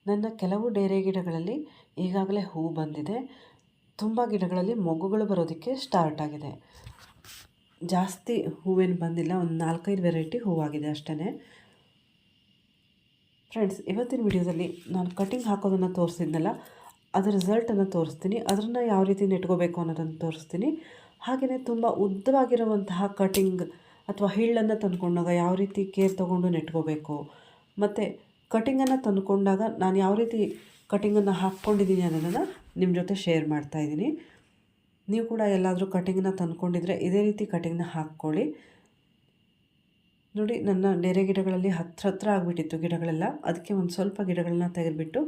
ನನ್ನ ಕೆಲವು ಡೇರೆ ಗಿಡಗಳಲ್ಲಿ ಈಗಾಗಲೇ ಹೂವು ಬಂದಿದೆ. ತುಂಬ ಗಿಡಗಳಲ್ಲಿ ಮೊಗ್ಗುಗಳು ಬರೋದಕ್ಕೆ ಸ್ಟಾರ್ಟ್ ಆಗಿದೆ. ಜಾಸ್ತಿ ಹೂವೇನು ಬಂದಿಲ್ಲ, ಒಂದು 4-5 ವೆರೈಟಿ ಹೂವಾಗಿದೆ ಅಷ್ಟೇ. ಫ್ರೆಂಡ್ಸ್, ಇವತ್ತಿನ ವಿಡಿಯೋದಲ್ಲಿ ನಾನು ಕಟಿಂಗ್ ಹಾಕೋದನ್ನು ತೋರಿಸಿದ್ನಲ್ಲ, ಅದರ ರಿಸಲ್ಟನ್ನು ತೋರಿಸ್ತೀನಿ. ಅದನ್ನು ಯಾವ ರೀತಿ ನೆಟ್ಕೋಬೇಕು ಅನ್ನೋದನ್ನು ತೋರಿಸ್ತೀನಿ. ಹಾಗೆಯೇ ತುಂಬ ಉದ್ದವಾಗಿರುವಂತಹ ಕಟಿಂಗ್ ಅಥವಾ ಹಿಳ್ಳನ್ನು ತಂದುಕೊಂಡಾಗ ಯಾವ ರೀತಿ ಕೇರ್ ತೊಗೊಂಡು ನೆಟ್ಕೋಬೇಕು, ಮತ್ತು ಕಟಿಂಗನ್ನು ತಂದುಕೊಂಡಾಗ ನಾನು ಯಾವ ರೀತಿ ಕಟಿಂಗನ್ನು ಹಾಕ್ಕೊಂಡಿದ್ದೀನಿ ಅನ್ನೋದನ್ನು ನಿಮ್ಮ ಜೊತೆ ಶೇರ್ ಮಾಡ್ತಾಯಿದ್ದೀನಿ. ನೀವು ಕೂಡ ಎಲ್ಲಾದರೂ ಕಟಿಂಗನ್ನು ತಂದುಕೊಂಡಿದ್ರೆ ಇದೇ ರೀತಿ ಕಟಿಂಗ್ನ ಹಾಕ್ಕೊಳ್ಳಿ. ನೋಡಿ, ನನ್ನ ಡೇರೆ ಗಿಡಗಳಲ್ಲಿ ಹತ್ರ ಆಗಿಬಿಟ್ಟಿತ್ತು ಗಿಡಗಳೆಲ್ಲ. ಅದಕ್ಕೆ ಒಂದು ಸ್ವಲ್ಪ ಗಿಡಗಳನ್ನ ತೆಗೆದುಬಿಟ್ಟು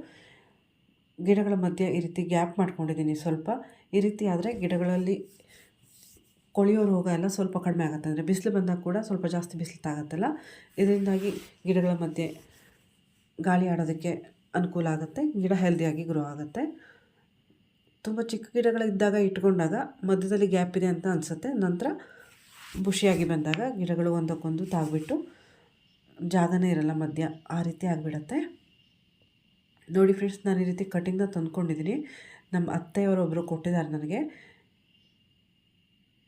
ಗಿಡಗಳ ಮಧ್ಯೆ ಈ ರೀತಿ ಗ್ಯಾಪ್ ಮಾಡ್ಕೊಂಡಿದ್ದೀನಿ ಸ್ವಲ್ಪ. ಈ ರೀತಿ ಆದರೆ ಗಿಡಗಳಲ್ಲಿ ಕೊಳೆಯೋ ರೋಗ ಎಲ್ಲ ಸ್ವಲ್ಪ ಕಡಿಮೆ ಆಗುತ್ತೆ. ಅಂದರೆ ಬಿಸಿಲು ಬಂದಾಗ ಕೂಡ ಸ್ವಲ್ಪ ಜಾಸ್ತಿ ಬಿಸಿಲು ತಾಗುತ್ತಲ್ಲ, ಇದರಿಂದಾಗಿ ಗಿಡಗಳ ಮಧ್ಯೆ ಗಾಳಿ ಆಡೋದಕ್ಕೆ ಅನುಕೂಲ ಆಗುತ್ತೆ. ಗಿಡ ಹೆಲ್ದಿಯಾಗಿ ಗ್ರೋ ಆಗುತ್ತೆ. ತುಂಬ ಚಿಕ್ಕ ಗಿಡಗಳಿದ್ದಾಗ ಇಟ್ಕೊಂಡಾಗ ಮಧ್ಯದಲ್ಲಿ ಗ್ಯಾಪ್ ಇದೆ ಅಂತ ಅನಿಸುತ್ತೆ. ನಂತರ ಬುಷಿಯಾಗಿ ಬಂದಾಗ ಗಿಡಗಳು ಒಂದಕ್ಕೊಂದು ತಾಗ್ಬಿಟ್ಟು ಜಾಗನೇ ಇರಲ್ಲ ಮಧ್ಯ, ಆ ರೀತಿ ಆಗಿಬಿಡತ್ತೆ. ನೋಡಿ ಫ್ರೆಂಡ್ಸ್, ನಾನು ಈ ರೀತಿ ಕಟಿಂಗ್ನ ತಂದ್ಕೊಂಡಿದ್ದೀನಿ. ನಮ್ಮ ಅತ್ತೆಯವರೊಬ್ಬರು ಕೊಟ್ಟಿದ್ದಾರೆ ನನಗೆ.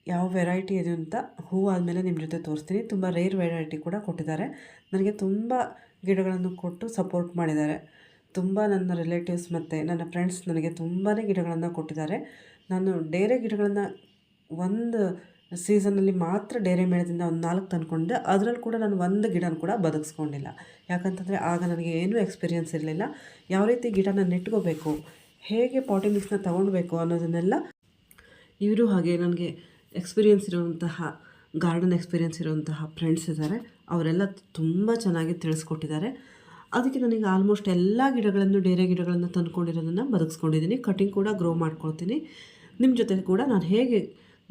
ಯಾವ ವೆರೈಟಿ ಇದೆ ಅಂತ ಹೂವು ಆದಮೇಲೆ ನಿಮ್ಮ ಜೊತೆ ತೋರಿಸ್ತೀನಿ. ತುಂಬ ರೇರ್ ವೆರೈಟಿ ಕೂಡ ಕೊಟ್ಟಿದ್ದಾರೆ. ನನಗೆ ತುಂಬ ಗಿಡಗಳನ್ನು ಕೊಟ್ಟು ಸಪೋರ್ಟ್ ಮಾಡಿದ್ದಾರೆ. ತುಂಬ ನನ್ನ ರಿಲೇಟಿವ್ಸ್ ಮತ್ತು ನನ್ನ ಫ್ರೆಂಡ್ಸ್ ನನಗೆ ತುಂಬಾ ಗಿಡಗಳನ್ನು ಕೊಟ್ಟಿದ್ದಾರೆ. ನಾನು ಡೇರೆ ಗಿಡಗಳನ್ನು ಒಂದು ಸೀಸನಲ್ಲಿ ಮಾತ್ರ ಡೇರೆ ಮೇಳದಿಂದ ಒಂದು 4 ತಂದ್ಕೊಂಡೆ. ಅದರಲ್ಲಿ ಕೂಡ ನಾನು ಒಂದು ಗಿಡನ ಕೂಡ ಬದುಕಿಸ್ಕೊಂಡಿಲ್ಲ. ಯಾಕಂತಂದರೆ ಆಗ ನನಗೆ ಏನೂ ಎಕ್ಸ್ಪೀರಿಯನ್ಸ್ ಇರಲಿಲ್ಲ. ಯಾವ ರೀತಿ ಗಿಡನ ನೆಟ್ಕೋಬೇಕು, ಹೇಗೆ ಪಾಟಿಂಗ್ ಮಿಕ್ಸ್ನ ತೊಗೊಳ್ಬೇಕು ಅನ್ನೋದನ್ನೆಲ್ಲ ಇವರು ಹಾಗೆ ನನಗೆ ಎಕ್ಸ್ಪೀರಿಯನ್ಸ್ ಇರುವಂತಹ ಗಾರ್ಡನ್ ಎಕ್ಸ್ಪೀರಿಯನ್ಸ್ ಇರುವಂತಹ ಫ್ರೆಂಡ್ಸ್ ಇದ್ದಾರೆ. ಅವರೆಲ್ಲ ತುಂಬ ಚೆನ್ನಾಗಿ ತಿಳಿಸ್ಕೊಟ್ಟಿದ್ದಾರೆ. ಅದಕ್ಕೆ ನನಗೆ ಆಲ್ಮೋಸ್ಟ್ ಎಲ್ಲ ಗಿಡಗಳನ್ನು ಡೇರೆ ಗಿಡಗಳನ್ನು ತಂದುಕೊಂಡಿರೋದನ್ನು ಬದುಕಿಸ್ಕೊಂಡಿದ್ದೀನಿ. ಕಟಿಂಗ್ ಕೂಡ ಗ್ರೋ ಮಾಡ್ಕೊಳ್ತೀನಿ. ನಿಮ್ಮ ಜೊತೆ ಕೂಡ ನಾನು ಹೇಗೆ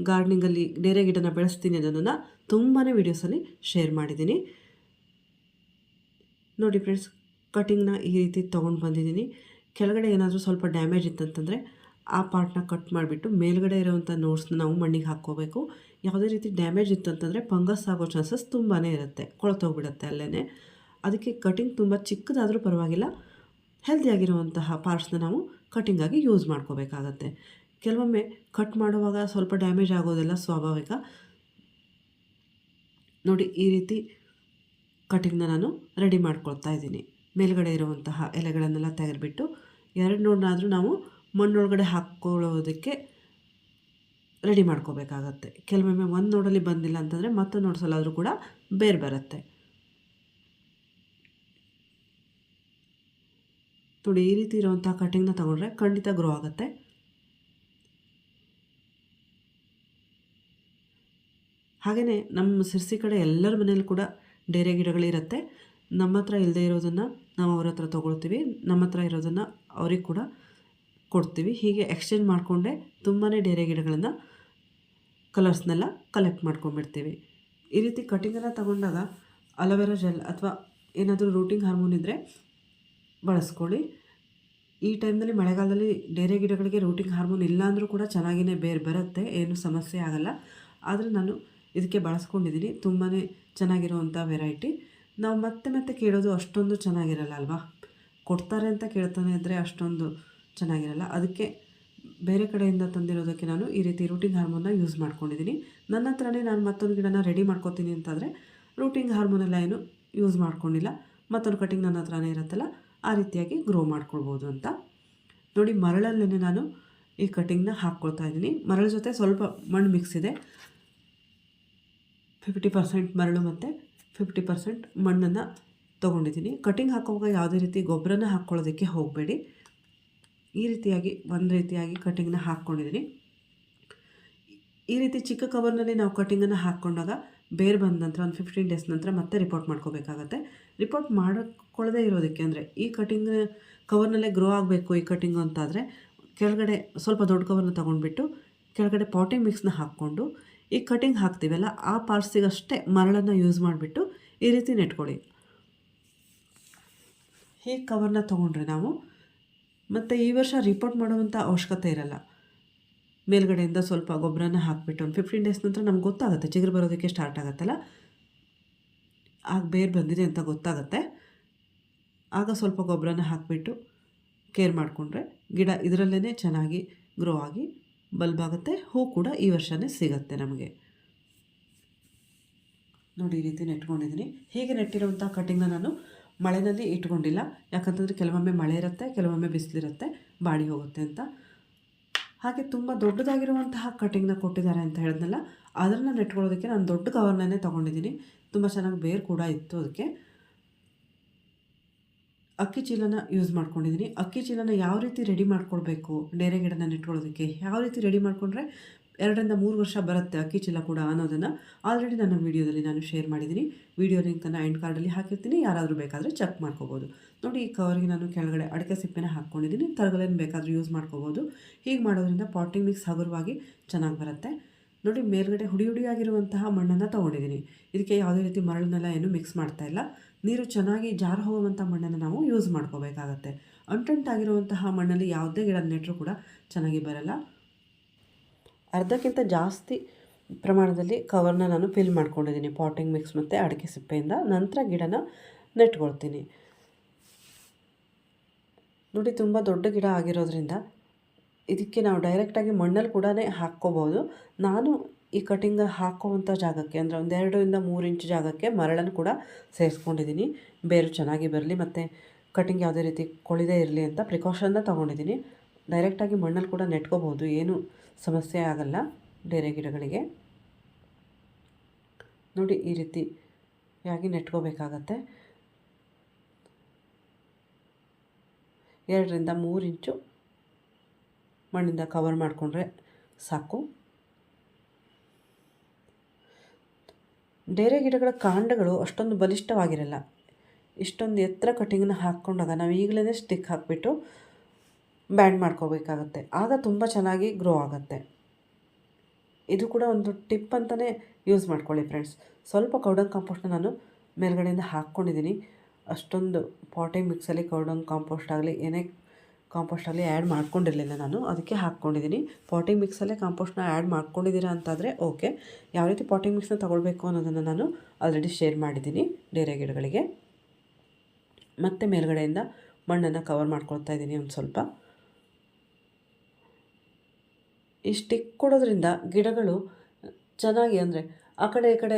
ಗಾರ್ಡನಿಂಗಲ್ಲಿ ಡೇರೆ ಗಿಡನ ಬೆಳೆಸ್ತೀನಿ ಅನ್ನೋದನ್ನು ತುಂಬಾ ವೀಡಿಯೋಸಲ್ಲಿ ಶೇರ್ ಮಾಡಿದ್ದೀನಿ. ನೋಡಿ ಫ್ರೆಂಡ್ಸ್, ಕಟಿಂಗ್ನ ಈ ರೀತಿ ತೊಗೊಂಡು ಬಂದಿದ್ದೀನಿ. ಕೆಳಗಡೆ ಏನಾದರೂ ಸ್ವಲ್ಪ ಡ್ಯಾಮೇಜ್ ಇತ್ತಂತಂದರೆ ಆ ಪಾರ್ಟ್ನ ಕಟ್ ಮಾಡಿಬಿಟ್ಟು ಮೇಲ್ಗಡೆ ಇರೋವಂಥ ನೋಟ್ಸ್ನ ನಾವು ಮಣ್ಣಿಗೆ ಹಾಕ್ಕೋಬೇಕು. ಯಾವುದೇ ರೀತಿ ಡ್ಯಾಮೇಜ್ ಇತ್ತಂತಂದರೆ ಫಂಗಸ್ ಆಗೋ ಚಾನ್ಸಸ್ ತುಂಬಾ ಇರುತ್ತೆ, ಕೊಳ್ತೋಗ್ಬಿಡುತ್ತೆ ಅಲ್ಲೇ. ಅದಕ್ಕೆ ಕಟಿಂಗ್ ತುಂಬ ಚಿಕ್ಕದಾದರೂ ಪರವಾಗಿಲ್ಲ, ಹೆಲ್ದಿಯಾಗಿರುವಂತಹ ಪಾರ್ಟ್ಸ್ನ ನಾವು ಕಟಿಂಗಾಗಿ ಯೂಸ್ ಮಾಡ್ಕೋಬೇಕಾಗತ್ತೆ. ಕೆಲವೊಮ್ಮೆ ಕಟ್ ಮಾಡುವಾಗ ಸ್ವಲ್ಪ ಡ್ಯಾಮೇಜ್ ಆಗೋದೆಲ್ಲ ಸ್ವಾಭಾವಿಕ. ನೋಡಿ, ಈ ರೀತಿ ಕಟಿಂಗ್ನ ನಾನು ರೆಡಿ ಮಾಡ್ಕೊಳ್ತಾ ಇದ್ದೀನಿ. ಮೇಲ್ಗಡೆ ಇರುವಂತಹ ಎಲೆಗಳನ್ನೆಲ್ಲ ತೆಗೆದುಬಿಟ್ಟು 2 ನೋಡ್ನಾದರೂ ನಾವು ಮಣ್ಣೊಳಗಡೆ ಹಾಕ್ಕೊಳ್ಳೋದಕ್ಕೆ ರೆಡಿ ಮಾಡ್ಕೋಬೇಕಾಗತ್ತೆ. ಕೆಲವೊಮ್ಮೆ ಒಂದು ನೋಡಲ್ಲಿ ಬಂದಿಲ್ಲ ಅಂತಂದರೆ ಮತ್ತೊಂದು ನೋಡ್ಸಲ್ಲಾದರೂ ಕೂಡ ಬೇರೆ ಬರುತ್ತೆ. ನೋಡಿ, ಈ ರೀತಿ ಇರುವಂಥ ಕಟಿಂಗ್ನ ತೊಗೊಂಡ್ರೆ ಖಂಡಿತ ಗ್ರೋ ಆಗುತ್ತೆ. ಹಾಗೆಯೇ ನಮ್ಮ ಸಿರ್ಸಿ ಕಡೆ ಎಲ್ಲರ ಮನೇಲಿ ಕೂಡ ಡೇರೆ ಗಿಡಗಳಿರುತ್ತೆ. ನಮ್ಮ ಹತ್ರ ಇಲ್ಲದೆ ಇರೋದನ್ನು ನಾವು ಅವ್ರ ಹತ್ರ ತೊಗೊಳ್ತೀವಿ, ನಮ್ಮ ಹತ್ರ ಇರೋದನ್ನು ಅವ್ರಿಗೆ ಕೂಡ ಕೊಡ್ತೀವಿ. ಹೀಗೆ ಎಕ್ಸ್ಚೇಂಜ್ ಮಾಡಿಕೊಂಡೆ ತುಂಬಾ ಡೇರೆ ಗಿಡಗಳನ್ನು ಕಲರ್ಸ್ನೆಲ್ಲ ಕಲೆಕ್ಟ್ ಮಾಡ್ಕೊಂಡ್ಬಿಡ್ತೀವಿ. ಈ ರೀತಿ ಕಟಿಂಗನ್ನು ತಗೊಂಡಾಗ ಅಲೋವೆರಾ ಜೆಲ್ ಅಥವಾ ಏನಾದರೂ ರೂಟಿಂಗ್ ಹಾರ್ಮೋನ್ ಇದ್ದರೆ ಬಳಸ್ಕೊಳ್ಳಿ. ಈ ಟೈಮ್ನಲ್ಲಿ ಮಳೆಗಾಲದಲ್ಲಿ ಡೇರೆ ಗಿಡಗಳಿಗೆ ರೂಟಿಂಗ್ ಹಾರ್ಮೋನ್ ಇಲ್ಲ ಅಂದರೂ ಕೂಡ ಚೆನ್ನಾಗಿಯೇ ಬೇರೆ ಬರುತ್ತೆ, ಏನೂ ಸಮಸ್ಯೆ ಆಗಲ್ಲ. ಆದರೆ ನಾನು ಇದಕ್ಕೆ ಬಳಸ್ಕೊಂಡಿದ್ದೀನಿ. ತುಂಬಾ ಚೆನ್ನಾಗಿರುವಂಥ ವೆರೈಟಿ. ನಾವು ಮತ್ತೆ ಕೇಳೋದು ಅಷ್ಟೊಂದು ಚೆನ್ನಾಗಿರಲ್ಲ ಅಲ್ವಾ, ಕೊಡ್ತಾರೆ ಅಂತ ಕೇಳ್ತಾನೆ ಇದ್ದರೆ ಅಷ್ಟೊಂದು ಚೆನ್ನಾಗಿರಲ್ಲ. ಅದಕ್ಕೆ ಬೇರೆ ಕಡೆಯಿಂದ ತಂದಿರೋದಕ್ಕೆ ನಾನು ಈ ರೀತಿ ರೂಟಿಂಗ್ ಹಾರ್ಮೋನ್ನ ಯೂಸ್ ಮಾಡ್ಕೊಂಡಿದ್ದೀನಿ. ನನ್ನ ಹತ್ರನೇ ನಾನು ಮತ್ತೊಂದು ಗಿಡನ ರೆಡಿ ಮಾಡ್ಕೊತೀನಿ ಅಂತಾದರೆ ರೂಟಿಂಗ್ ಹಾರ್ಮೋನೆಲ್ಲ ಏನು ಯೂಸ್ ಮಾಡ್ಕೊಂಡಿಲ್ಲ. ಮತ್ತೊಂದು ಕಟಿಂಗ್ ನನ್ನ ಹತ್ರನೇ ಇರುತ್ತಲ್ಲ, ಆ ರೀತಿಯಾಗಿ ಗ್ರೋ ಮಾಡ್ಕೊಳ್ಬೋದು ಅಂತ. ನೋಡಿ, ಮರಳಲ್ಲೇ ನಾನು ಈ ಕಟಿಂಗ್ನ ಹಾಕ್ಕೊಳ್ತಾ ಇದ್ದೀನಿ. ಮರಳ ಜೊತೆ ಸ್ವಲ್ಪ ಮಣ್ಣು ಮಿಕ್ಸ್ ಇದೆ. 50% ಮರಳು ಮತ್ತು 50% ಮಣ್ಣನ್ನು ತೊಗೊಂಡಿದ್ದೀನಿ. ಕಟಿಂಗ್ ಹಾಕುವಾಗ ಯಾವುದೇ ರೀತಿ ಗೊಬ್ಬರನ ಹಾಕ್ಕೊಳ್ಳೋದಕ್ಕೆ ಹೋಗಬೇಡಿ. ಈ ರೀತಿಯಾಗಿ ಒಂದು ರೀತಿಯಾಗಿ ಕಟಿಂಗ್ನ ಹಾಕ್ಕೊಂಡಿದ್ದೀನಿ. ಈ ರೀತಿ ಚಿಕ್ಕ ಕವರ್ನಲ್ಲಿ ನಾವು ಕಟಿಂಗನ್ನು ಹಾಕ್ಕೊಂಡಾಗ ಬೇರೆ ಬಂದ ನಂತರ ಒಂದು 15 ಡೇಸ್ ನಂತರ ಮತ್ತೆ ರಿಪೋರ್ಟ್ ಮಾಡ್ಕೋಬೇಕಾಗತ್ತೆ. ರಿಪೋರ್ಟ್ ಮಾಡಿಕೊಳ್ಳದೇ ಇರೋದಕ್ಕೆ ಅಂದರೆ ಈ ಕಟಿಂಗ್ ಕವರ್ನಲ್ಲೇ ಗ್ರೋ ಆಗಬೇಕು ಈ ಕಟಿಂಗು ಅಂತಾದರೆ ಕೆಳಗಡೆ ಸ್ವಲ್ಪ ದೊಡ್ಡ ಕವರ್ನ ತೊಗೊಂಡ್ಬಿಟ್ಟು ಕೆಳಗಡೆ ಪಾಟಿಂಗ್ ಮಿಕ್ಸ್ನ ಹಾಕ್ಕೊಂಡು ಈ ಕಟಿಂಗ್ ಹಾಕ್ತೀವಲ್ಲ ಆ ಪಾರ್ಟ್ಸಿಗಷ್ಟೇ ಮರಳನ್ನು ಯೂಸ್ ಮಾಡಿಬಿಟ್ಟು ಈ ರೀತಿ ನೆಟ್ಕೊಳ್ಳಿ. ಹೀಗೆ ಕವರ್ನ ತೊಗೊಂಡ್ರೆ ನಾವು ಮತ್ತು ಈ ವರ್ಷ ರಿಪೋರ್ಟ್ ಮಾಡುವಂಥ ಅವಶ್ಯಕತೆ ಇರಲ್ಲ. ಮೇಲ್ಗಡೆಯಿಂದ ಸ್ವಲ್ಪ ಗೊಬ್ಬರನ ಹಾಕಿಬಿಟ್ಟು ಒಂದು 15 ಡೇಸ್ ನಂತರ ನಮ್ಗೆ ಗೊತ್ತಾಗುತ್ತೆ, ಚಿಗುರು ಬರೋದಕ್ಕೆ ಸ್ಟಾರ್ಟ್ ಆಗುತ್ತಲ್ಲ, ಆಗ ಬೇರು ಬಂದಿದೆ ಅಂತ ಗೊತ್ತಾಗುತ್ತೆ. ಆಗ ಸ್ವಲ್ಪ ಗೊಬ್ಬರನ ಹಾಕಿಬಿಟ್ಟು ಕೇರ್ ಮಾಡಿಕೊಂಡ್ರೆ ಗಿಡ ಇದರಲ್ಲೇ ಚೆನ್ನಾಗಿ ಗ್ರೋ ಆಗಿ ಬಲ್ಬಾಗುತ್ತೆ. ಹೂ ಕೂಡ ಈ ವರ್ಷವೇ ಸಿಗುತ್ತೆ ನಮಗೆ. ನೋಡಿ ಈ ರೀತಿ ನೆಟ್ಕೊಂಡಿದ್ದೀನಿ. ಹೀಗೆ ನೆಟ್ಟಿರುವಂಥ ಕಟಿಂಗ್ನ ನಾನು ಮಳೆಯಲ್ಲಿ ಇಟ್ಕೊಂಡಿಲ್ಲ, ಯಾಕಂತಂದರೆ ಕೆಲವೊಮ್ಮೆ ಮಳೆ ಇರುತ್ತೆ, ಕೆಲವೊಮ್ಮೆ ಬಿಸಿಲಿರುತ್ತೆ, ಬಾಡಿ ಹೋಗುತ್ತೆ ಅಂತ. ಹಾಗೆ ತುಂಬ ದೊಡ್ಡದಾಗಿರುವಂತಹ ಕಟಿಂಗ್ನ ಕೊಟ್ಟಿದ್ದಾರೆ ಅಂತ ಹೇಳಿದ್ನಲ್ಲ, ಅದನ್ನು ನೆಟ್ಕೊಳ್ಳೋದಕ್ಕೆ ನಾನು ದೊಡ್ಡ ಕವರ್ನೇ ತೊಗೊಂಡಿದ್ದೀನಿ. ತುಂಬ ಚೆನ್ನಾಗಿ ಬೇರು ಕೂಡ ಇತ್ತು. ಅದಕ್ಕೆ ಅಕ್ಕಿ ಚೀಲನ ಯೂಸ್ ಮಾಡ್ಕೊಂಡಿದ್ದೀನಿ. ಅಕ್ಕಿ ಚೀಲನ ಯಾವ ರೀತಿ ರೆಡಿ ಮಾಡ್ಕೊಳ್ಬೇಕು ಡೇರೆ ಗಿಡನ ನೆಟ್ಕೊಳ್ಳೋದಕ್ಕೆ, ಯಾವ ರೀತಿ ರೆಡಿ ಮಾಡಿಕೊಂಡ್ರೆ 2ರಿಂದ 3 ವರ್ಷ ಬರುತ್ತೆ ಅಕ್ಕಿ ಚೀಲ ಕೂಡ ಅನ್ನೋದನ್ನು ಆಲ್ರೆಡಿ ನನ್ನ ವೀಡಿಯೋದಲ್ಲಿ ನಾನು ಶೇರ್ ಮಾಡಿದ್ದೀನಿ. ವೀಡಿಯೋ ಲಿಂಕನ್ನು ಎಂಡ್ ಕಾರ್ಡಲ್ಲಿ ಹಾಕಿರ್ತೀನಿ, ಯಾರಾದರೂ ಬೇಕಾದರೆ ಚೆಕ್ ಮಾಡ್ಕೋಬೋದು. ನೋಡಿ ಈ ಕವರ್ಗೆ ನಾನು ಕೆಳಗಡೆ ಅಡಿಕೆ ಸಿಪ್ಪೆನ ಹಾಕ್ಕೊಂಡಿದ್ದೀನಿ. ತರಗಲೇನು ಬೇಕಾದರೂ ಯೂಸ್ ಮಾಡ್ಕೋಬೋದು. ಹೀಗೆ ಮಾಡೋದ್ರಿಂದ ಪಾಟಿಂಗ್ ಮಿಕ್ಸ್ ಹಗುರವಾಗಿ ಚೆನ್ನಾಗಿ ಬರುತ್ತೆ. ನೋಡಿ ಮೇಲ್ಗಡೆ ಹುಡಿಯಾಗಿರುವಂತಹ ಮಣ್ಣನ್ನು ತೊಗೊಂಡಿದ್ದೀನಿ. ಇದಕ್ಕೆ ಯಾವುದೇ ರೀತಿ ಮರಳನ್ನೆಲ್ಲ ಏನು ಮಿಕ್ಸ್ ಮಾಡ್ತಾ ಇಲ್ಲ. ನೀರು ಚೆನ್ನಾಗಿ ಜಾರು ಹೋಗುವಂಥ ಮಣ್ಣನ್ನು ನಾವು ಯೂಸ್ ಮಾಡ್ಕೋಬೇಕಾಗತ್ತೆ. ಅಂಟಂಟಾಗಿರುವಂತಹ ಮಣ್ಣಲ್ಲಿ ಯಾವುದೇ ಗಿಡ ನೆಟ್ಟರೂ ಕೂಡ ಚೆನ್ನಾಗಿ ಬರಲ್ಲ. ಅರ್ಧಕ್ಕಿಂತ ಜಾಸ್ತಿ ಪ್ರಮಾಣದಲ್ಲಿ ಕವರ್ನ ನಾನು ಫಿಲ್ ಮಾಡ್ಕೊಂಡಿದ್ದೀನಿ ಪಾಟಿಂಗ್ ಮಿಕ್ಸ್ ಮತ್ತು ಅಡಿಕೆ ಸಿಪ್ಪೆಯಿಂದ. ನಂತರ ಗಿಡನ ನೆಟ್ಕೊಳ್ತೀನಿ. ನೋಡಿ ತುಂಬ ದೊಡ್ಡ ಗಿಡ ಆಗಿರೋದ್ರಿಂದ ಇದಕ್ಕೆ ನಾವು ಡೈರೆಕ್ಟಾಗಿ ಮಣ್ಣಲ್ಲಿ ಕೂಡ ಹಾಕ್ಕೋಬೋದು. ನಾನು ಈ ಕಟಿಂಗ್ ಹಾಕೋವಂಥ ಜಾಗಕ್ಕೆ ಅಂದರೆ 2ರಿಂದ 3 ಇಂಚ್ ಜಾಗಕ್ಕೆ ಮರಳನ್ನು ಕೂಡ ಸೇರಿಸ್ಕೊಂಡಿದ್ದೀನಿ. ಬೇರು ಚೆನ್ನಾಗಿ ಬರಲಿ ಮತ್ತು ಕಟಿಂಗ್ ಯಾವುದೇ ರೀತಿ ಕೊಳಿದೇ ಇರಲಿ ಅಂತ ಪ್ರಿಕಾಷನ್ನ ತೊಗೊಂಡಿದ್ದೀನಿ. ಡೈರೆಕ್ಟಾಗಿ ಮಣ್ಣಲ್ಲಿ ಕೂಡ ನೆಟ್ಕೋಬೋದು, ಏನೂ ಸಮಸ್ಯೆ ಆಗಲ್ಲ ಡೇರೆ ಗಿಡಗಳಿಗೆ. ನೋಡಿ ಈ ರೀತಿಯಾಗಿ ನೆಟ್ಕೋಬೇಕಾಗತ್ತೆ. 2ರಿಂದ 3 ಇಂಚು ಮಣ್ಣಿಂದ ಕವರ್ ಮಾಡಿಕೊಂಡ್ರೆ ಸಾಕು. ಡೇರೆ ಗಿಡಗಳ ಕಾಂಡಗಳು ಅಷ್ಟೊಂದು ಬಲಿಷ್ಠವಾಗಿರಲ್ಲ. ಇಷ್ಟೊಂದು ಎತ್ತರ ಕಟಿಂಗ್ನ ಹಾಕ್ಕೊಂಡಾಗ ನಾವು ಈಗಲೇ ಸ್ಟಿಕ್ ಹಾಕಿಬಿಟ್ಟು ಬ್ಯಾಂಡ್ ಮಾಡ್ಕೋಬೇಕಾಗತ್ತೆ. ಆಗ ತುಂಬ ಚೆನ್ನಾಗಿ ಗ್ರೋ ಆಗುತ್ತೆ. ಇದು ಕೂಡ ಒಂದು ಟಿಪ್ ಅಂತಲೇ ಯೂಸ್ ಮಾಡ್ಕೊಳ್ಳಿ ಫ್ರೆಂಡ್ಸ್. ಸ್ವಲ್ಪ ಕೌಡಂಗ್ ಕಾಂಪೋಸ್ಟ್ನ ನಾನು ಮೇಲ್ಗಡೆಯಿಂದ ಹಾಕ್ಕೊಂಡಿದ್ದೀನಿ. ಅಷ್ಟೊಂದು ಪಾಟಿಂಗ್ ಮಿಕ್ಸಲ್ಲಿ ಕೌಡಂಗ್ ಕಾಂಪೋಸ್ಟ್ ಆಗಲಿ ಏನೇ ಕಾಂಪೋಸ್ಟ್ ಆಗಲಿ ಆ್ಯಡ್ ಮಾಡ್ಕೊಂಡಿರಲಿಲ್ಲ ನಾನು, ಅದಕ್ಕೆ ಹಾಕ್ಕೊಂಡಿದ್ದೀನಿ. ಪಾಟಿಂಗ್ ಮಿಕ್ಸಲ್ಲೇ ಕಾಂಪೋಸ್ಟ್ನ ಆ್ಯಡ್ ಮಾಡ್ಕೊಂಡಿದ್ದೀರಾ ಅಂತಾದರೆ ಓಕೆ. ಯಾವ ರೀತಿ ಪಾಟಿಂಗ್ ಮಿಕ್ಸ್ನ ತೊಗೊಳ್ಬೇಕು ಅನ್ನೋದನ್ನು ನಾನು ಆಲ್ರೆಡಿ ಶೇರ್ ಮಾಡಿದ್ದೀನಿ ಡೇರೆ ಗಿಡಗಳಿಗೆ. ಮತ್ತು ಮೇಲ್ಗಡೆಯಿಂದ ಮಣ್ಣನ್ನು ಕವರ್ ಮಾಡ್ಕೊಳ್ತಾ ಇದ್ದೀನಿ ಒಂದು ಸ್ವಲ್ಪ. ಈ ಸ್ಟಿಕ್ ಕೊಡೋದ್ರಿಂದ ಗಿಡಗಳು ಚೆನ್ನಾಗಿ ಅಂದರೆ ಆ ಕಡೆ ಈ ಕಡೆ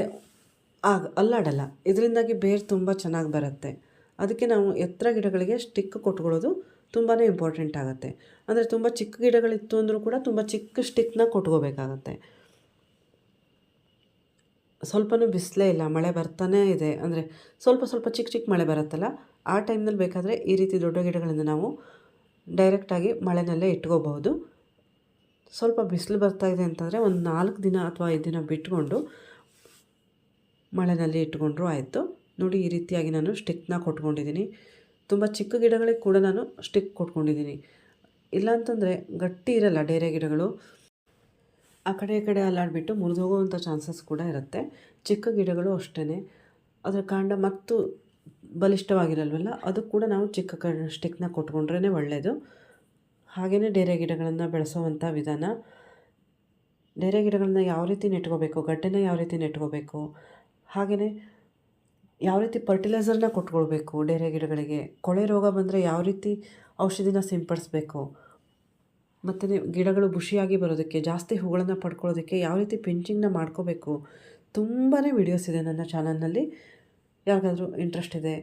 ಅಲ್ಲಾಡಲ್ಲ. ಇದರಿಂದಾಗಿ ಬೇರು ತುಂಬ ಚೆನ್ನಾಗಿ ಬರುತ್ತೆ. ಅದಕ್ಕೆ ನಾವು ಎತ್ತರ ಗಿಡಗಳಿಗೆ ಸ್ಟಿಕ್ ಕೊಟ್ಕೊಳ್ಳೋದು ತುಂಬಾ ಇಂಪಾರ್ಟೆಂಟ್ ಆಗುತ್ತೆ. ಅಂದರೆ ತುಂಬ ಚಿಕ್ಕ ಗಿಡಗಳಿತ್ತು ಅಂದರೂ ಕೂಡ ತುಂಬ ಚಿಕ್ಕ ಸ್ಟಿಕ್ನ ಕೊಟ್ಕೋಬೇಕಾಗತ್ತೆ. ಸ್ವಲ್ಪನೂ ಬಿಸಿಲೇ ಇಲ್ಲ, ಮಳೆ ಬರ್ತಾನೇ ಇದೆ. ಅಂದರೆ ಸ್ವಲ್ಪ ಚಿಕ್ಕ ಮಳೆ ಬರುತ್ತಲ್ಲ, ಆ ಟೈಮ್ನಲ್ಲಿ ಬೇಕಾದರೆ ಈ ರೀತಿ ದೊಡ್ಡ ಗಿಡಗಳಿಂದ ನಾವು ಡೈರೆಕ್ಟಾಗಿ ಮಳೆನಲ್ಲೇ ಇಟ್ಕೋಬಹುದು. ಸ್ವಲ್ಪ ಬಿಸಿಲು ಬರ್ತಾಯಿದೆ ಅಂತಂದರೆ ಒಂದು 4 ದಿನ ಅಥವಾ 5 ದಿನ ಬಿಟ್ಕೊಂಡು ಮಳೆನಲ್ಲಿ ಇಟ್ಕೊಂಡ್ರೂ ಆಯಿತು. ನೋಡಿ ಈ ರೀತಿಯಾಗಿ ನಾನು ಸ್ಟಿಕ್ನ ಕೊಟ್ಕೊಂಡಿದ್ದೀನಿ. ತುಂಬ ಚಿಕ್ಕ ಗಿಡಗಳಿಗೆ ಕೂಡ ನಾನು ಸ್ಟಿಕ್ ಕೊಟ್ಕೊಂಡಿದ್ದೀನಿ. ಇಲ್ಲಾಂತಂದರೆ ಗಟ್ಟಿ ಇರಲ್ಲ ಡೇರೆ ಗಿಡಗಳು, ಆ ಕಡೆ ಈ ಕಡೆ ಅಲ್ಲಾಡಿಬಿಟ್ಟು ಮುರಿದೋಗುವಂಥ ಚಾನ್ಸಸ್ ಕೂಡ ಇರುತ್ತೆ. ಚಿಕ್ಕ ಗಿಡಗಳು ಅಷ್ಟೇ, ಅದರ ಕಾಂಡ ಮತ್ತು ಬಲಿಷ್ಠವಾಗಿರಲ್ವಲ್ಲ, ಅದಕ್ಕೆ ಕೂಡ ನಾವು ಚಿಕ್ಕ ಸ್ಟಿಕ್ನ ಕೊಟ್ಕೊಂಡ್ರೇ ಒಳ್ಳೆಯದು. ಹಾಗೆಯೇ ಡೇರೆ ಗಿಡಗಳನ್ನು ಬೆಳೆಸೋವಂಥ ವಿಧಾನ. ಡೇರೆ ಗಿಡಗಳನ್ನ ಯಾವ ರೀತಿ ನೆಟ್ಕೋಬೇಕು, ಗಡ್ಡೆನ ಯಾವ ರೀತಿ ನೆಟ್ಕೋಬೇಕು, ಹಾಗೆಯೇ ಯಾವ ರೀತಿ ಫರ್ಟಿಲೈಸರ್ನ ಕೊಟ್ಕೊಳ್ಬೇಕು ಡೇರೆ ಗಿಡಗಳಿಗೆ, ಕೊಳೆ ರೋಗ ಬಂದರೆ ಯಾವ ರೀತಿ ಔಷಧಿನ ಸಿಂಪಡಿಸ್ಬೇಕು, ಮತ್ತು ಗಿಡಗಳು ಬುಷಿಯಾಗಿ ಬರೋದಕ್ಕೆ, ಜಾಸ್ತಿ ಹೂಗಳನ್ನು ಪಡ್ಕೊಳ್ಳೋದಕ್ಕೆ ಯಾವ ರೀತಿ ಪಿಂಚಿಂಗ್ನ ಮಾಡ್ಕೋಬೇಕು, ತುಂಬಾ ವಿಡಿಯೋಸ್ ಇದೆ ನನ್ನ ಚಾನಲ್ನಲ್ಲಿ. ಯಾರಿಗಾದರೂ ಇಂಟ್ರೆಸ್ಟ್ ಇದೆ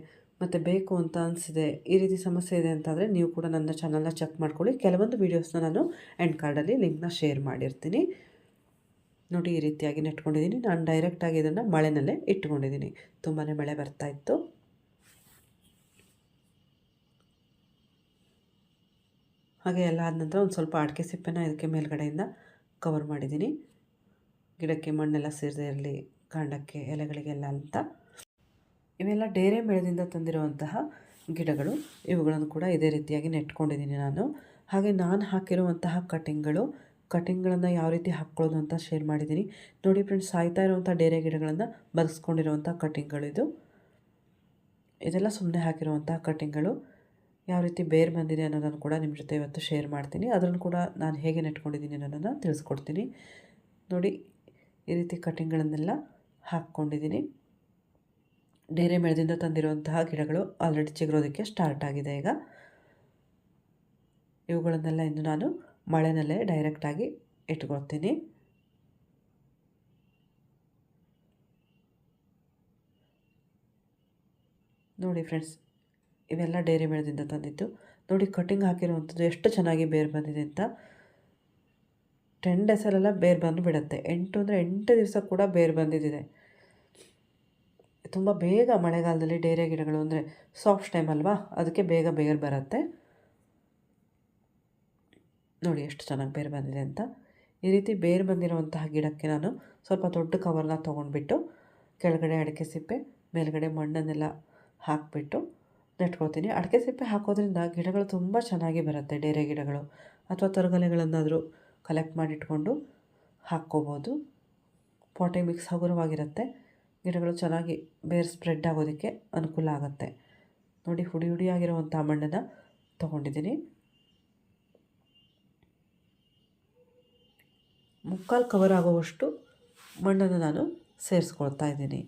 ಮತ್ತು ಬೇಕು ಅಂತ ಅನಿಸಿದೆ, ಈ ರೀತಿ ಸಮಸ್ಯೆ ಇದೆ ಅಂತಾದರೆ ನೀವು ಕೂಡ ನನ್ನ ಚಾನಲ್ನ ಚೆಕ್ ಮಾಡ್ಕೊಳ್ಳಿ. ಕೆಲವೊಂದು ವೀಡಿಯೋಸ್ನ ನಾನು ಎಂಡ್ ಕಾರ್ಡಲ್ಲಿ ಲಿಂಕ್ನ ಶೇರ್ ಮಾಡಿರ್ತೀನಿ. ನೋಡಿ ಈ ರೀತಿಯಾಗಿ ನೆಟ್ಕೊಂಡಿದ್ದೀನಿ. ನಾನು ಡೈರೆಕ್ಟಾಗಿ ಇದನ್ನು ಮಳೆನಲ್ಲೇ ಇಟ್ಕೊಂಡಿದ್ದೀನಿ. ತುಂಬಾ ಮಳೆ ಬರ್ತಾಯಿತ್ತು. ಹಾಗೆ ಎಲ್ಲ ಆದ ನಂತರ ಒಂದು ಸ್ವಲ್ಪ ಅಡಿಕೆ ಸಿಪ್ಪೆನ ಇದಕ್ಕೆ ಮೇಲ್ಗಡೆಯಿಂದ ಕವರ್ ಮಾಡಿದ್ದೀನಿ, ಗಿಡಕ್ಕೆ ಮಣ್ಣೆಲ್ಲ ಸೇರದೇ ಇರಲಿ, ಕಾಂಡಕ್ಕೆ ಎಲೆಗಳಿಗೆಲ್ಲ ಅಂತ. ಇವೆಲ್ಲ ಡೇರೆ ಮೇಳದಿಂದ ತಂದಿರುವಂತಹ ಗಿಡಗಳು. ಇವುಗಳನ್ನು ಕೂಡ ಇದೇ ರೀತಿಯಾಗಿ ನೆಟ್ಕೊಂಡಿದ್ದೀನಿ ನಾನು. ಹಾಗೆ ನಾನು ಹಾಕಿರುವಂತಹ ಕಟಿಂಗ್ಗಳನ್ನು ಯಾವ ರೀತಿ ಹಾಕ್ಕೊಳ್ಳೋದು ಅಂತ ಶೇರ್ ಮಾಡಿದ್ದೀನಿ. ನೋಡಿ ಫ್ರೆಂಡ್ಸ್, ಸಾಯ್ತಾ ಇರುವಂಥ ಡೇರೆ ಗಿಡಗಳನ್ನು ಬರೆಸ್ಕೊಂಡಿರುವಂಥ ಕಟಿಂಗ್ಗಳು ಇದೆಲ್ಲ ಸುಮ್ಮನೆ ಹಾಕಿರುವಂತಹ ಕಟಿಂಗ್ಗಳು. ಯಾವ ರೀತಿ ಬೇರು ಬಂದಿದೆ ಅನ್ನೋದನ್ನು ಕೂಡ ನಿಮ್ಮ ಜೊತೆ ಇವತ್ತು ಶೇರ್ ಮಾಡ್ತೀನಿ. ಅದನ್ನು ಕೂಡ ನಾನು ಹೇಗೆ ನೆಟ್ಕೊಂಡಿದ್ದೀನಿ ಅನ್ನೋದನ್ನು ತಿಳಿಸ್ಕೊಡ್ತೀನಿ. ನೋಡಿ ಈ ರೀತಿ ಕಟಿಂಗ್ಗಳನ್ನೆಲ್ಲ ಹಾಕ್ಕೊಂಡಿದ್ದೀನಿ. ಡೇರೆ ಮೇಳದಿಂದ ತಂದಿರುವಂತಹ ಗಿಡಗಳು ಆಲ್ರೆಡಿ ಚಿಗುರೋದಕ್ಕೆ ಸ್ಟಾರ್ಟ್ ಆಗಿದೆ ಈಗ. ಇವುಗಳನ್ನೆಲ್ಲ ಇನ್ನು ನಾನು ಮಳೆನಲ್ಲೇ ಡೈರೆಕ್ಟಾಗಿ ಇಟ್ಕೊಳ್ತೀನಿ. ನೋಡಿ ಫ್ರೆಂಡ್ಸ್, ಇವೆಲ್ಲ ಡೈರಿ ಮೇಳದಿಂದ ತಂದಿದ್ದು. ನೋಡಿ ಕಟಿಂಗ್ ಹಾಕಿರುವಂಥದ್ದು ಎಷ್ಟು ಚೆನ್ನಾಗಿ ಬೇರು ಬಂದಿದೆ ಅಂತ. 10 ಡೇಸಲ್ಲೆಲ್ಲ ಬೇರು ಬಂದುಬಿಡುತ್ತೆ. 8 ಅಂದರೆ 8 ದಿವಸ ಕೂಡ ಬೇರು ಬಂದಿದ್ದಿದೆ. ತುಂಬ ಬೇಗ ಮಳೆಗಾಲದಲ್ಲಿ ಡೇರೆ ಗಿಡಗಳು ಅಂದರೆ ಸಾಫ್ಟ್ ಟೈಮ್ ಅಲ್ವಾ, ಅದಕ್ಕೆ ಬೇಗ ಬೇರು ಬರುತ್ತೆ. ನೋಡಿ ಎಷ್ಟು ಚೆನ್ನಾಗಿ ಬೇರು ಬಂದಿದೆ ಅಂತ. ಈ ರೀತಿ ಬೇರು ಬಂದಿರುವಂತಹ ಗಿಡಕ್ಕೆ ನಾನು ಸ್ವಲ್ಪ ದೊಡ್ಡ ಕವರ್ನ ತೊಗೊಂಡ್ಬಿಟ್ಟು ಕೆಳಗಡೆ ಅಡಿಕೆ ಸಿಪ್ಪೆ, ಮೇಲ್ಗಡೆ ಮಣ್ಣನ್ನೆಲ್ಲ ಹಾಕಿಬಿಟ್ಟು ನೆಟ್ಕೊಳ್ತೀನಿ. ಅಡಿಕೆ ಸಿಪ್ಪೆ ಹಾಕೋದ್ರಿಂದ ಗಿಡಗಳು ತುಂಬ ಚೆನ್ನಾಗಿ ಬರುತ್ತೆ. ಡೇರೆ ಗಿಡಗಳು ಅಥವಾ ತರಗಲೆಗಳನ್ನಾದರೂ ಕಲೆಕ್ಟ್ ಮಾಡಿಟ್ಕೊಂಡು ಹಾಕ್ಕೋಬೋದು. ಪಾಟಿಂಗ್ ಮಿಕ್ಸ್ ಹಗುರವಾಗಿರುತ್ತೆ. ಗಿಡಗಳು ಚೆನ್ನಾಗಿ ಬೇರು ಸ್ಪ್ರೆಡ್ ಆಗೋದಕ್ಕೆ ಅನುಕೂಲ ಆಗುತ್ತೆ. ನೋಡಿ ಹುಡಿ ಹುಡಿಯಾಗಿರುವಂಥ ಮಣ್ಣನ್ನು ತೊಗೊಂಡಿದ್ದೀನಿ. 3/4 ಕವರ್ ಆಗುವಷ್ಟು ಮಣ್ಣನ್ನು ನಾನು ಸೇರಿಸ್ಕೊಳ್ತಾ ಇದ್ದೀನಿ.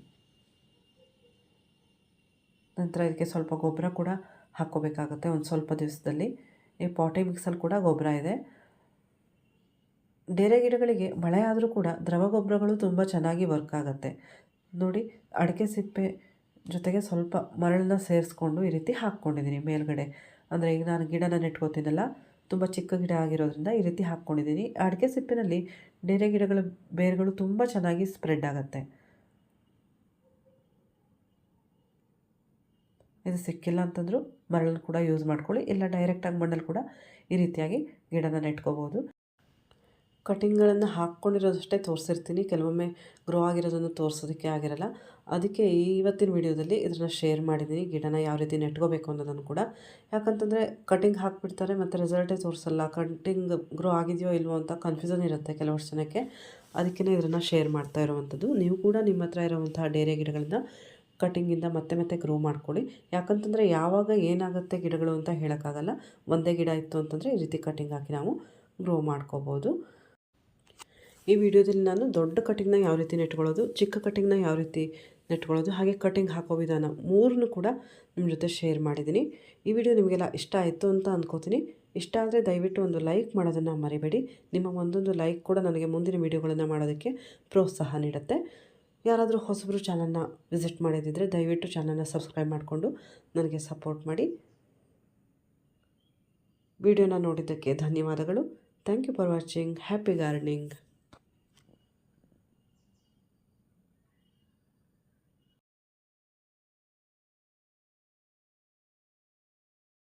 ನಂತರ ಇದಕ್ಕೆ ಸ್ವಲ್ಪ ಗೊಬ್ಬರ ಕೂಡ ಹಾಕ್ಕೋಬೇಕಾಗುತ್ತೆ ಒಂದು ಸ್ವಲ್ಪ ದಿವಸದಲ್ಲಿ. ಈ ಪಾಟಿಂಗ್ ಮಿಕ್ಸಲ್ಲಿ ಕೂಡ ಗೊಬ್ಬರ ಇದೆ. ಡೇರೆ ಗಿಡಗಳಿಗೆ ಮಳೆ ಆದರೂ ಕೂಡ ದ್ರವ ಗೊಬ್ಬರಗಳು ತುಂಬ ಚೆನ್ನಾಗಿ ವರ್ಕ್ ಆಗುತ್ತೆ. ನೋಡಿ ಅಡಿಕೆ ಸಿಪ್ಪೆ ಜೊತೆಗೆ ಸ್ವಲ್ಪ ಮರಳನ್ನ ಸೇರಿಸ್ಕೊಂಡು ಈ ರೀತಿ ಹಾಕ್ಕೊಂಡಿದ್ದೀನಿ ಮೇಲ್ಗಡೆ. ಅಂದರೆ ಈಗ ನಾನು ಗಿಡನ ನೆಟ್ಕೋತೀನಲ್ಲ, ತುಂಬ ಚಿಕ್ಕ ಗಿಡ ಆಗಿರೋದ್ರಿಂದ ಈ ರೀತಿ ಹಾಕ್ಕೊಂಡಿದ್ದೀನಿ. ಅಡಿಕೆ ಸಿಪ್ಪಿನಲ್ಲಿ ಡೇರೆ ಗಿಡಗಳ ಬೇರುಗಳು ತುಂಬ ಚೆನ್ನಾಗಿ ಸ್ಪ್ರೆಡ್ ಆಗುತ್ತೆ. ಇದು ಸಿಕ್ಕಿಲ್ಲ ಅಂತಂದರೂ ಮರಳನ್ನು ಕೂಡ ಯೂಸ್ ಮಾಡ್ಕೊಳ್ಳಿ, ಇಲ್ಲ ಡೈರೆಕ್ಟಾಗಿ ಮಣ್ಣಲ್ಲಿ ಕೂಡ ಈ ರೀತಿಯಾಗಿ ಗಿಡನ ನೆಟ್ಕೋಬೋದು. ಕಟಿಂಗ್ಗಳನ್ನು ಹಾಕ್ಕೊಂಡಿರೋದಷ್ಟೇ ತೋರಿಸಿರ್ತೀನಿ, ಕೆಲವೊಮ್ಮೆ ಗ್ರೋ ಆಗಿರೋದನ್ನು ತೋರಿಸೋದಕ್ಕೆ ಆಗಿರಲ್ಲ. ಅದಕ್ಕೆ ಇವತ್ತಿನ ವಿಡಿಯೋದಲ್ಲಿ ಇದನ್ನು ಶೇರ್ ಮಾಡಿದ್ದೀನಿ, ಗಿಡನ ಯಾವ ರೀತಿ ನೆಟ್ಕೋಬೇಕು ಅನ್ನೋದನ್ನು ಕೂಡ. ಯಾಕಂತಂದರೆ ಕಟಿಂಗ್ ಹಾಕಿಬಿಡ್ತಾರೆ ಮತ್ತು ರಿಸಲ್ಟೇ ತೋರಿಸಲ್ಲ, ಕಟಿಂಗ್ ಗ್ರೋ ಆಗಿದೆಯೋ ಇಲ್ವೋ ಅಂತ ಕನ್ಫ್ಯೂಷನ್ ಇರುತ್ತೆ ಕೆಲವಷ್ಟು ಜನಕ್ಕೆ. ಅದಕ್ಕೇ ಇದನ್ನು ಶೇರ್ ಮಾಡ್ತಾ ಇರುವಂಥದ್ದು. ನೀವು ಕೂಡ ನಿಮ್ಮ ಹತ್ರ ಇರುವಂತಹ ಡೇರೆ ಗಿಡಗಳನ್ನ ಕಟಿಂಗಿಂದ ಮತ್ತೆ ಗ್ರೋ ಮಾಡ್ಕೊಳ್ಳಿ. ಯಾಕಂತಂದರೆ ಯಾವಾಗ ಏನಾಗುತ್ತೆ ಗಿಡಗಳು ಅಂತ ಹೇಳೋಕ್ಕಾಗಲ್ಲ. ಒಂದೇ ಗಿಡ ಇತ್ತು ಅಂತಂದರೆ ಈ ರೀತಿ ಕಟಿಂಗ್ ಹಾಕಿ ನಾವು ಗ್ರೋ ಮಾಡ್ಕೋಬೋದು. ಈ ವಿಡಿಯೋದಲ್ಲಿ ನಾನು ದೊಡ್ಡ ಕಟಿಂಗ್ನ ಯಾವ ರೀತಿ ನೆಟ್ಕೊಳ್ಳೋದು, ಚಿಕ್ಕ ಕಟಿಂಗ್ನ ಯಾವ ರೀತಿ ನೆಟ್ಕೊಳ್ಳೋದು, ಹಾಗೆ ಕಟಿಂಗ್ ಹಾಕೋ ವಿಧಾನ 3 ಕೂಡ ನಿಮ್ಮ ಜೊತೆ ಶೇರ್ ಮಾಡಿದ್ದೀನಿ. ಈ ವಿಡಿಯೋ ನಿಮಗೆಲ್ಲ ಇಷ್ಟ ಆಯಿತು ಅಂತ ಅಂದ್ಕೋತೀನಿ. ಇಷ್ಟ ಆದರೆ ದಯವಿಟ್ಟು ಒಂದು ಲೈಕ್ ಮಾಡೋದನ್ನು ಮರಿಬೇಡಿ. ನಿಮ್ಮ ಒಂದೊಂದು ಲೈಕ್ ಕೂಡ ನನಗೆ ಮುಂದಿನ ವಿಡಿಯೋಗಳನ್ನು ಮಾಡೋದಕ್ಕೆ ಪ್ರೋತ್ಸಾಹ ನೀಡುತ್ತೆ. ಯಾರಾದರೂ ಹೊಸಬರು ಚಾನಲ್ನ ವಿಸಿಟ್ ಮಾಡಿದ್ದಿದ್ರೆ ದಯವಿಟ್ಟು ಚಾನಲ್ನ ಸಬ್ಸ್ಕ್ರೈಬ್ ಮಾಡಿಕೊಂಡು ನನಗೆ ಸಪೋರ್ಟ್ ಮಾಡಿ. ವಿಡಿಯೋನ ನೋಡಿದ್ದಕ್ಕೆ ಧನ್ಯವಾದಗಳು. Thank you for watching. Happy gardening.